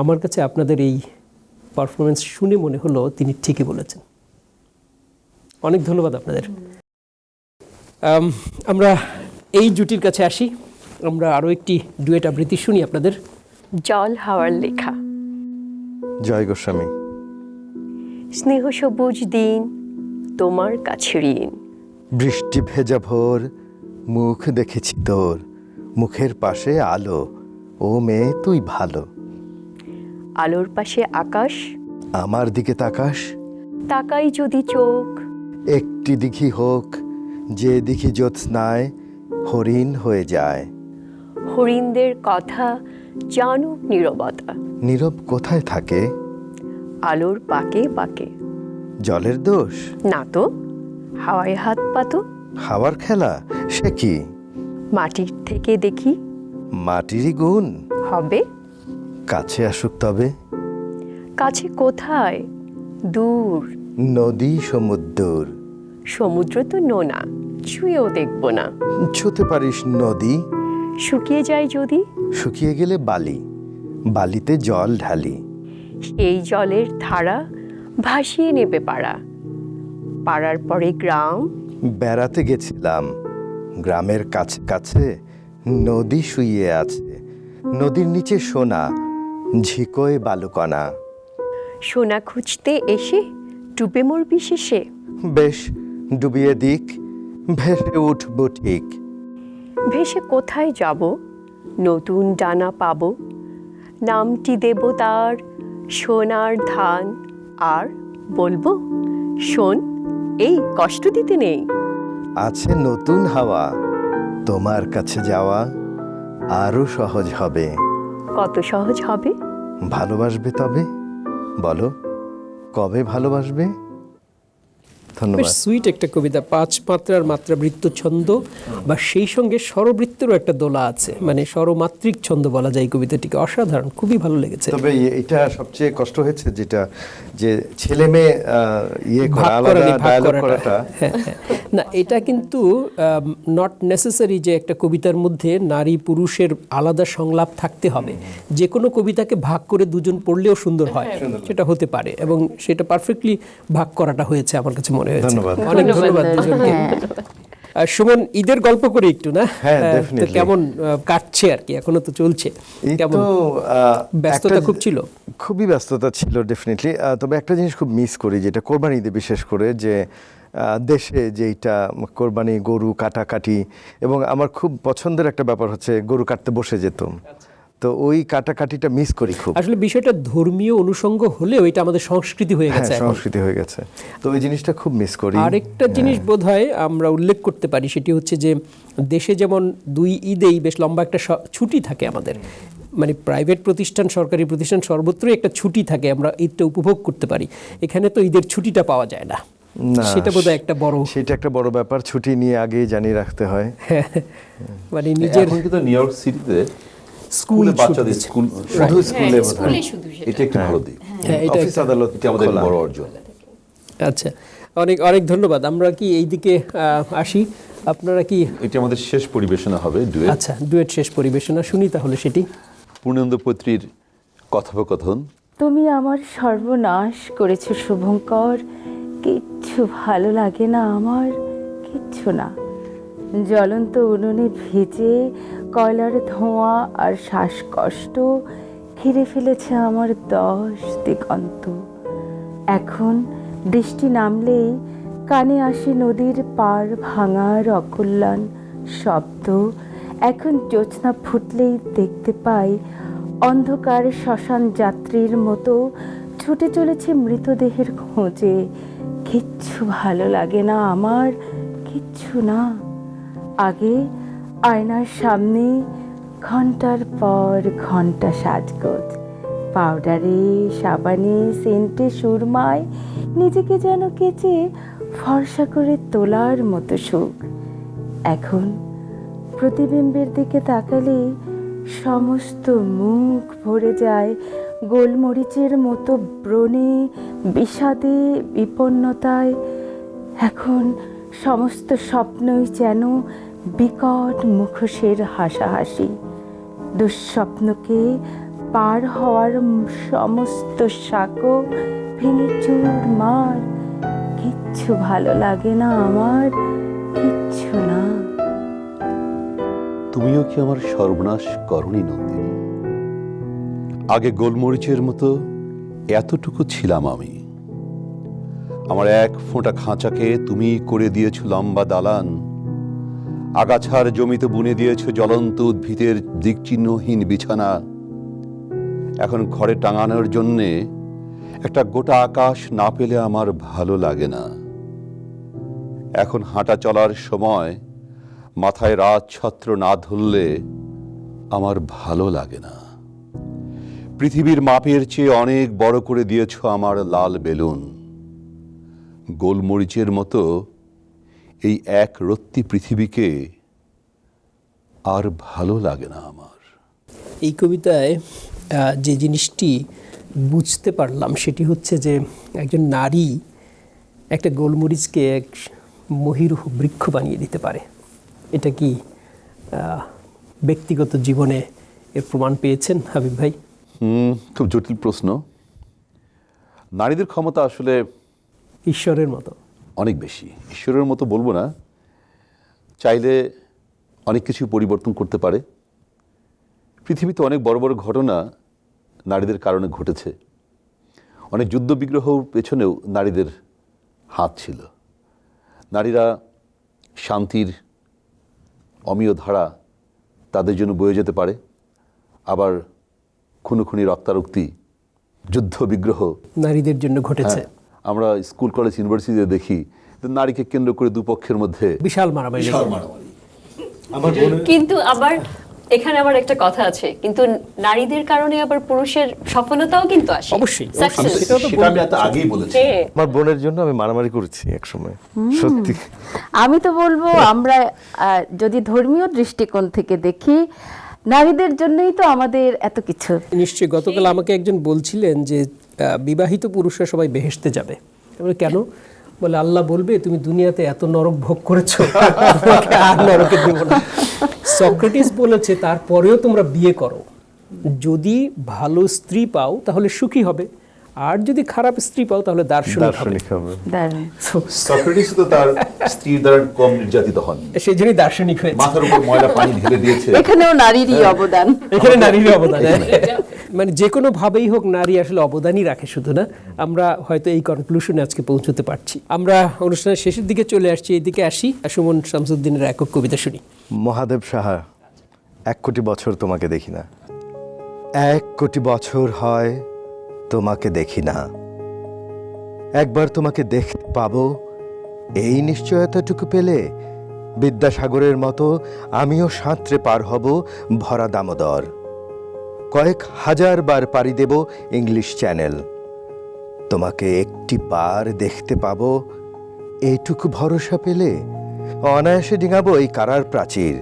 আমার কাছে আপনাদের এই পারফরমেন্স শুনে মনে হলো তিনি ঠিকই বলেছেন। অনেক ধন্যবাদ আপনাদের। আমরা এই জুটির কাছে আসি। আমরা আরও একটি ডুয়েট আবৃত্তি শুনি আপনাদের। জল হাওয়ার লেখা। জয় গোস্বামী। স্নেহ সবুজ দিন তোমার কাছে ঋণ, বৃষ্টি ভেজা ভোর, মুখ দেখেছি তোর, মুখের পাশে আলো, ও মেয়ে তুই ভালো। আলোর পাশে আকাশ, আমার দিকে তাকাস, তাকাই যদি চোখ, একটি দিঘি হোক, যে দিঘি জ্যোৎস্নায় হরিণ হয়ে যায়। হরিণদের কথা জানুক নীরবতা, নীরব কোথায় থাকে? আলোর পাকে পাকে। জলের দোষ? না তো, হাওয়ায় হাত পাতো। হাওয়ার খেলা সে কি? মাটির থেকে দেখি মাটিরই গুণ। হবে, কাছে আসুক তবে। কাছে কোথায়, দূর। নদী সমুদ্র, সমুদ্র তো নোনা, ছুঁয়েও দেখব না। ছুতে পারিস নদী, শুকিয়ে যায় যদি, শুকিয়ে গেলে বালি, বালিতে জল ঢালি। এই জলের ধারা ভাসিয়ে নেবে পাড়া, পাড়ার পরে গ্রাম। বেড়াতে গেছিলাম, গ্রামের কাছে কাছে নদী শুইয়ে আছে, নদীর নিচে সোনা, ঝিকোয় বালুকণা। সোনা খুঁজতে এসে ডুবে মরবি শেষে। বেশ ডুবিয়ে দিক, ভেসে উঠব ঠিক। ভেসে কোথায় যাব, নতুন ডানা পাবো, নামটি দেব তার সোনার ধান। আর বলবো, শোন, এই কষ্ট দিতে নেই। আছে নতুন হাওয়া, তোমার কাছে যাওয়া আরো সহজ হবে। কত সহজ হবে? ভালোবাসবে তবে, বলো কবে ভালোবাসবে? বেশ ধন্যবাদ। সুইট একটা কবিতা, 5 মাত্রার মাত্রাবৃত্ত ছন্দ বা সেই সঙ্গে স্বরবৃত্তেরও একটা দোলা আছে, মানে স্বরমাত্রিক ছন্দ বলা যায় এই কবিতাটিকে। অসাধারণ, খুবই ভালো লেগেছে। তবে এটা সবচেয়ে কষ্ট হয়েছে যেটা, যে ছেলে মেয়ে ইয়ে করা, ভাগ আলাদা করাটা, ভাগ ডায়ালগ করাটা। করাটা। হ্যাঁ, হ্যাঁ। না, এটা কিন্তু নট নেসেসারি যে একটা কবিতার মধ্যে নারী পুরুষের আলাদা সংলাপ থাকতে হবে। যে কোনো কবিতাকে ভাগ করে দুজন পড়লেও সুন্দর হয়, সেটা হতে পারে, এবং সেটা পারফেক্টলি ভাগ করাটা হয়েছে আমার কাছে মনে হয়েছে। ধন্যবাদ। অনেক ধন্যবাদ দুজনকে। সুমন, ঈদের গল্প করে একটু না? হ্যাঁ, তো definitely. কেমন কাটছে আর কি, এখনো তো চলছে এই কেমন? তো ব্যস্ততা খুব ছিল? খুবই ব্যস্ততা ছিল ডেফিনেটলি। তবে একটা জিনিস খুব মিস করি, যেটা কোরবানি ঈদে বিশেষ করে, যে দেশে যেইটা কোরবানি গরু কাটাকাটি, এবং আমার খুব পছন্দের একটা ব্যাপার হচ্ছে গরু কাটতে বসে যেতাম, তো ওই কাটাকাটিটা মিস করি খুব। আসলে বিষয়টা ধর্মীয় অনুষঙ্গ হলেও এটা আমাদের সংস্কৃতি হয়ে হ্যাঁ, গেছে এখন। সংস্কৃতি হয়ে গেছে, তো ওই জিনিসটা খুব মিস করি। আরেকটা জিনিস বোধহয় আমরা উল্লেখ করতে পারি, সেটি হচ্ছে যে দেশে যেমন 2 ঈদেই বেশ লম্বা একটা ছুটি থাকে আমাদের, মানে প্রাইভেট প্রতিষ্ঠান, সরকারি প্রতিষ্ঠান, সর্বত্রই একটা ছুটি থাকে, আমরা ঈদটা উপভোগ করতে পারি। এখানে তো ঈদের ছুটিটা পাওয়া যায় না, না, সেটা বোধহয় একটা বড়, সেটা একটা বড় ব্যাপার। ছুটি নিয়ে আগেই জানিয়ে রাখতে হয়। মানে নিজের এখন কিন্তু নিউ ইয়র্ক সিটিতে স্কুল স্কুলে বাচ্চাদের স্কুল শুধু স্কুলে স্কুলে শুধু সেটা। এটা একটি ভালো দিক। হ্যাঁ, এটা অফিস আদালত এটা আমাদের খোলা। বড় অর্জন। আচ্ছা, অনেক অনেক ধন্যবাদ। আমরা কি এই দিকে আসি, আপনারা কি? এটা আমাদের শেষ পরিবেশনা হবে ডুয়েট। আচ্ছা, ডুয়েট শেষ পরিবেশনা শুনি তাহলে সেটি। পূর্ণেন্দু পৈত্রীর কথোপকথন। তুমি আমার সর্বনাশ করেছো শুভঙ্কর, কিচ্ছু ভালো লাগে না আমার, কিচ্ছু না। জ্বলন্ত উনুনে ভিজে কয়লার ধোঁয়া আর শ্বাসকষ্ট ঘিরে ফেলেছে আমার 10 দিগন্ত। এখন বৃষ্টি নামলেই কানে আসে নদীর পার ভাঙার অকল্যাণ শব্দ। এখন জ্যোৎস্না ফুটলেই দেখতে পাই অন্ধকার শ্মশান যাত্রীর মতো ছুটে চলেছে মৃতদেহের খোঁজে। কিচ্ছু ভালো লাগে না আমার, কিচ্ছু না। আগে আয়নার সামনে ঘন্টার পর ঘন্টা সাজগোজ, পাউডারে, সাবানে, সেন্টে, সুরমায় নিজেকে যেন কেচে ফর্সা করে তোলার মতো সুখ। এখন প্রতিবিম্বের দিকে তাকালে সমস্ত মুখ ভরে যায় গোলমরিচের মতো ব্রণে, বিষাদে, বিপন্নতায়। এখন সমস্ত স্বপ্নই যেন বিকট মুখোশের হাসাহাসি, দুঃস্বপ্নকে পার হওয়ার সমস্ত সাঁকো ভেঙে চুরমার। কিচ্ছু ভালো লাগে না আমার, কিচ্ছু না। তুমিও কি আমার সর্বনাশ করনি নন্দিনী? আগে গোলমরিচের মতো এতটুকু ছিলাম আমি। আমার এক ফোঁটা খাঁচাকে তুমি করে দিয়েছ লম্বা দালান, আগাছার জমিতে বুনে দিয়েছ জ্বলন্ত উদ্ভিদের দিকচিহ্নহীন বিছানা। এখন ঘরে টাঙানোর জন্যে একটা গোটা আকাশ না পেলে আমার ভালো লাগে না। এখন হাঁটা চলার সময় মাথায় রাজছত্র না ধরলে আমার ভালো লাগে না। পৃথিবীর মাপের চেয়ে অনেক বড় করে দিয়েছ আমার লাল বেলুন। গোলমরিচের মতো এই এক রত্তি পৃথিবীকে আর ভালো লাগে না আমার। এই কবিতায় যে জিনিসটি বুঝতে পারলাম সেটি হচ্ছে যে একজন নারী একটা গোলমরিচকে এক মহিরুহ বৃক্ষ বানিয়ে দিতে পারে। এটা কি ব্যক্তিগত জীবনে এর প্রমাণ পেয়েছেন হাবিব ভাই? খুব জটিল প্রশ্ন। নারীদের ক্ষমতা আসলে ঈশ্বরের মতো, অনেক বেশি। ঈশ্বরের মতো বলবো না, চাইলে অনেক কিছু পরিবর্তন করতে পারে। পৃথিবীতে অনেক বড় বড় ঘটনা নারীদের কারণে ঘটেছে। অনেক যুদ্ধ বিগ্রহর পেছনেও নারীদের হাত ছিল। নারীরা শান্তির অমীয় ধারা তাদের জন্য বয়ে যেতে পারে। আবার খুনোখুনি, রক্তারক্তি, যুদ্ধ বিগ্রহ নারীদের জন্য ঘটেছে। আমরা স্কুল, কলেজ, ইউনিভার্সিটিতে দেখি নারীকে কেন্দ্র করে দুপক্ষের মধ্যে বিশাল মারামারি। কিন্তু আবার এখানে আবার একটা কথা আছে, কিন্তু নারীদের কারণে আবার পুরুষের সফলতাও কিন্তু আসে। অবশ্যই, Success। সেটাও তো সেটা আমি এত আগেই বলেছি। হ্যাঁ। আমার বোনের জন্য আমি মারামারি করেছি একসময়, সত্যি। আমি তো বলবো আমরা যদি ধর্মীয় দৃষ্টিকোণ থেকে দেখি, নারীদের জন্যই তো আমাদের এত কিছু। নিশ্চয়ই গতকাল আমাকে একজন বলছিলেন যে বিবাহিত পুরুষরা সবাই বেহেশতে যাবে। এবারে কেন? বলে আল্লাহ বলবে তুমি দুনিয়াতে এত নরক ভোগ করেছো, তোমাকে আর নরকে দেব না। সক্রেটিস বলেছে তারপরেও তোমরা বিয়ে করো, যদি ভালো স্ত্রী পাও তাহলে সুখী হবে, আর যদি খারাপ স্ত্রী পাও তাহলে দার্শনিক হবে। দারুণ। সক্রেটিস তো তার স্ত্রীর দ্বারা কম নির্যাতিত হন, সেই জন্যই দার্শনিক হয়েছে। মাথার উপর ময়লা পানি ঢেলে দিয়েছে। এখানেও নারীরই অবদান। এখানে নারীর অবদান, মানে যে কোনো ভাবেই হোক নারী আসলে অবদানই রাখে, শুধু না। আমরা হয়তো এই কনক্লুশনে আজকে পৌঁছতে পারছি। আমরা অনুষ্ঠানের শেষের দিকে চলে আসছি, এইদিকে আসি। সুমন শামসুদ্দিনের একক কবিতা শুনি। মহাদেব সাহা, 1 কোটি বছর তোমাকে দেখি না। 1 কোটি বছর হয় তোমাকে দেখি না। একবার তোমাকে দেখতে পাবো, এই নিশ্চয়তাটুকু পেলে বিদ্যাসাগরের মতো আমিও সাঁতরে পার হব ভরা দামোদর। কয়েক হাজার বার পাড়ি দেব ইংলিশ চ্যানেল। তোমাকে একটি বার দেখতে পাবো, এইটুকু ভরসা পেলে অনায়াসে ডিঙাবো এই কারার প্রাচীর।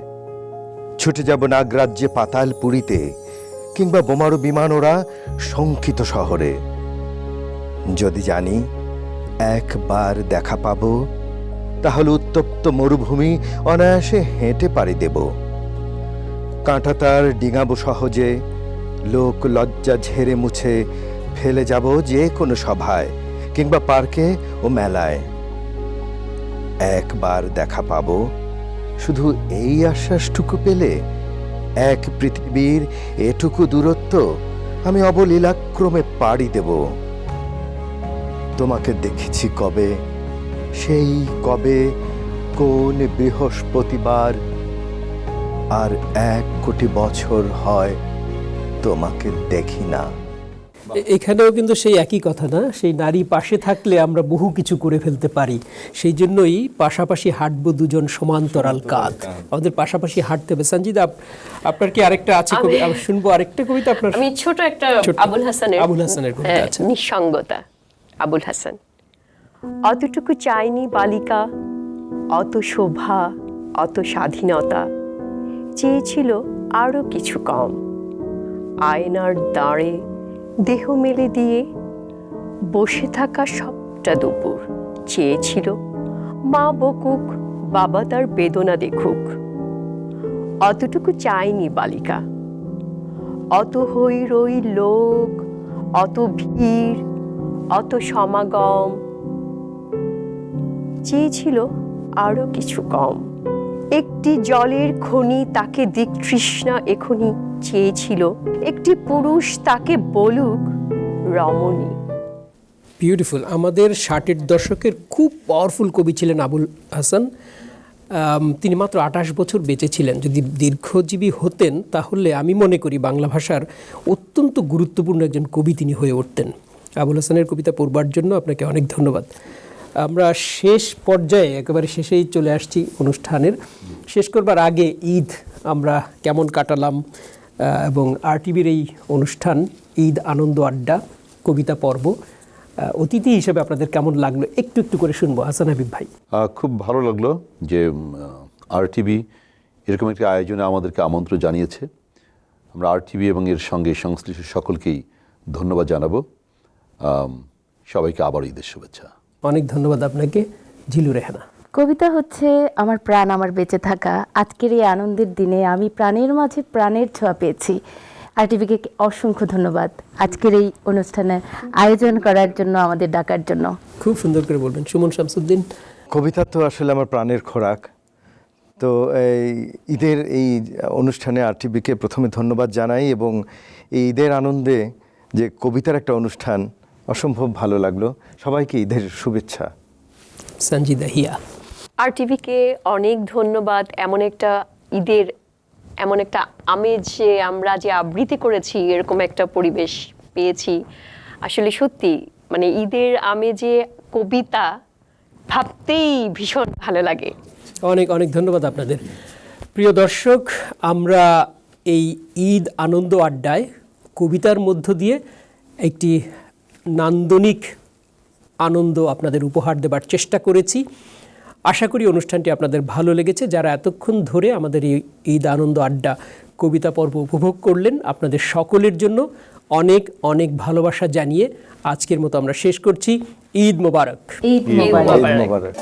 ছুটে যাব নাগরাজ্যে পাতাল পুরীতে, কিংবা বোমারু বিমান ওরা শঙ্কিত শহরে। যদি জানি একবার দেখা পাবো, তাহলে উত্তপ্ত মরুভূমি অনায়াসে হেঁটে পাড়ি দেব। কাঁটা তার ডিঙাবো সহজে, লোক লজ্জা ঝেড়ে মুছে ফেলে যাব যে কোনো সভায় কিংবা পার্কে ও মেলায়। একবার দেখা পাবো, শুধু এই আশ্বাসটুকু পেলে এক পৃথিবীর এটুকু দূরত্ব আমি অবলীলাক্রমে পাড়ি দেব। তোমাকে দেখেছি কবে, সেই কবে, কোন বৃহস্পতিবার, আর 1 কোটি বছর হয় তোমাকে দেখি না। এখানেও কিন্তু সেই একই কথা না, সেই নারী পাশে থাকলে আমরা বহু কিছু করে ফেলতে পারি। সেই জন্যই পাশাপাশি হাঁটবো দুজন সমান্তরাল কাঁধ, আমাদের পাশাপাশি হাঁটতে হবে। সঞ্জিদা, আপনার কি আরেকটা আছে? শুনবো আরেকটা কবিতা আপনার। আমি ছোট একটা আবুল হাসানের কবিতা আছে, নিঃসঙ্গতা। আবুল হাসান: অতটুকু চাইনি বালিকা, অত শোভা, অত স্বাধীনতা, চেয়েছিল আরো কিছু কম। আয়নার দাঁড়ে দেহ মেলে দিয়ে বসে থাকা সবটা দুপুর চেয়েছিল মা বকুক, বাবা তার বেদনা দেখুক। অতটুকু চাইনি বালিকা, অত হই রই লোক, অত ভিড়, অত সমাগম, চেয়েছিল আরো কিছু কম। একটি জলের খনি তাকে দিক তৃষ্ণা এখনি চেয়েছিল, একটি পুরুষ তাকে বলুক রমণী। বিউটিফুল। আমাদের 60-এর দশকের খুব পাওয়ারফুল কবি ছিলেন আবুল হাসান। তিনি মাত্র 28 বছর বেঁচে ছিলেন। যদি দীর্ঘজীবী হতেন তাহলে আমি মনে করি বাংলা ভাষার অত্যন্ত গুরুত্বপূর্ণ একজন কবি তিনি হয়ে উঠতেন। আবুল হাসানের কবিতা পড়বার জন্য আপনাকে অনেক ধন্যবাদ। আমরা শেষ পর্যায়ে একেবারে শেষেই চলে আসছি অনুষ্ঠানের। শেষ করবার আগে ঈদ আমরা কেমন কাটালাম এবং আরটিভির এই অনুষ্ঠান ঈদ আনন্দ আড্ডা কবিতা পর্ব অতিথি হিসেবে আপনাদের কেমন লাগলো একটু একটু করে শুনবো। হাসান হাবিব ভাই। খুব ভালো লাগলো যে আরটিভি এরকম একটি আয়োজনে আমাদেরকে আমন্ত্রণ জানিয়েছে। আমরা আরটিভি এবং এর সঙ্গে সংশ্লিষ্ট সকলকেই ধন্যবাদ জানাবো। সবাইকে আবার ঈদের শুভেচ্ছা। অনেক ধন্যবাদ আপনাকে। ঝিলু রেহানা। কবিতা হচ্ছে আমার প্রাণ, আমার বেঁচে থাকা। আজকের এই আনন্দের দিনে আমি প্রাণের মাঝে প্রাণের ছোঁয়া পেয়েছি। আরটিভিকে অসংখ্য ধন্যবাদ আজকের এই অনুষ্ঠানে আয়োজন করার জন্য, আমাদের ডাকার জন্য। খুব সুন্দর করে বলবেন। সুমন শামসুদ্দিন। কবিতা তো আসলে আমার প্রাণের খোরাক। তো এই ঈদের এই অনুষ্ঠানে আরটিভিকে প্রথমে ধন্যবাদ জানাই, এবং এই ঈদের আনন্দে যে কবিতার একটা অনুষ্ঠান অসম্ভব ভালো লাগলো। সবাইকে ঈদের শুভেচ্ছা। সঞ্জিদা হিয়া। আরটিভিকে অনেক ধন্যবাদ। এমন একটা ঈদের এমন একটা আমেজ যে আমরা যে আবৃত্তি করেছি, এরকম একটা পরিবেশ পেয়েছি। আসলে সত্যি মানে ঈদের আমেজে কবিতা ভাবতেই ভীষণ ভালো লাগে। অনেক অনেক ধন্যবাদ আপনাদের। প্রিয় দর্শক, আমরা এই ঈদ আনন্দ আড্ডায় কবিতার মধ্য দিয়ে একটি নান্দনিক আনন্দ আপনাদের উপহার দেবার চেষ্টা করেছি। আশা করি অনুষ্ঠানটি আপনাদের ভালো লেগেছে। যারা এতক্ষণ ধরে আমাদের এই ঈদ আনন্দ আড্ডা কবিতা পর্ব উপভোগ করলেন, আপনাদের সকলের জন্য অনেক অনেক ভালোবাসা জানিয়ে আজকের মতো আমরা শেষ করছি। ঈদ মোবারক। ঈদ মোবারক। মোবারক।